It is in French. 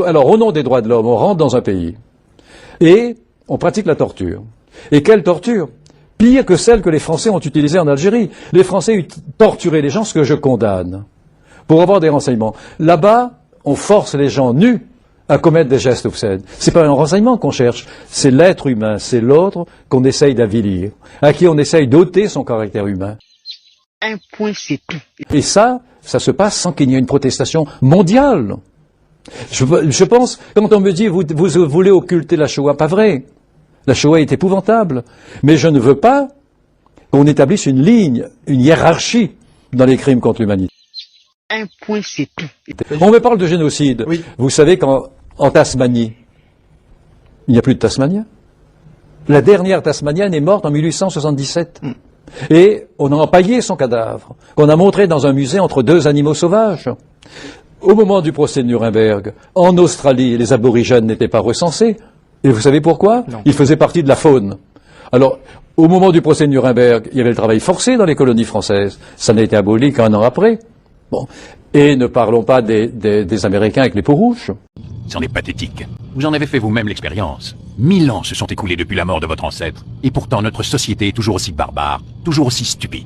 Alors, au nom des droits de l'homme, on rentre dans un pays et on pratique la torture. Et quelle torture? Pire que celle que les Français ont utilisée en Algérie. Les Français torturaient les gens, ce que je condamne, pour avoir des renseignements. Là-bas, on force les gens nus à commettre des gestes obscènes. C'est pas un renseignement qu'on cherche, c'est l'être humain, c'est l'autre qu'on essaye d'avilir, à qui on essaye d'ôter son caractère humain. Un point, c'est tout. Et ça se passe sans qu'il y ait une protestation mondiale. Je pense, quand on me dit vous voulez occulter la Shoah, pas vrai. La Shoah est épouvantable. Mais je ne veux pas qu'on établisse une ligne, une hiérarchie dans les crimes contre l'humanité. Un point, c'est tout. On me parle de génocide. Oui. Vous savez qu'en Tasmanie, il n'y a plus de Tasmaniens. La dernière Tasmanienne est morte en 1877. Et on a empaillé son cadavre, qu'on a montré dans un musée entre deux animaux sauvages. Au moment du procès de Nuremberg, en Australie, les aborigènes n'étaient pas recensés. Et vous savez pourquoi? Ils faisaient partie de la faune. Alors, au moment du procès de Nuremberg, il y avait le travail forcé dans les colonies françaises. Ça n'a été aboli qu'un an après. Bon. Et ne parlons pas des Américains avec les peaux rouges. C'en est pathétique. Vous en avez fait vous-même l'expérience. 1000 ans se sont écoulés depuis la mort de votre ancêtre. Et pourtant, notre société est toujours aussi barbare, toujours aussi stupide.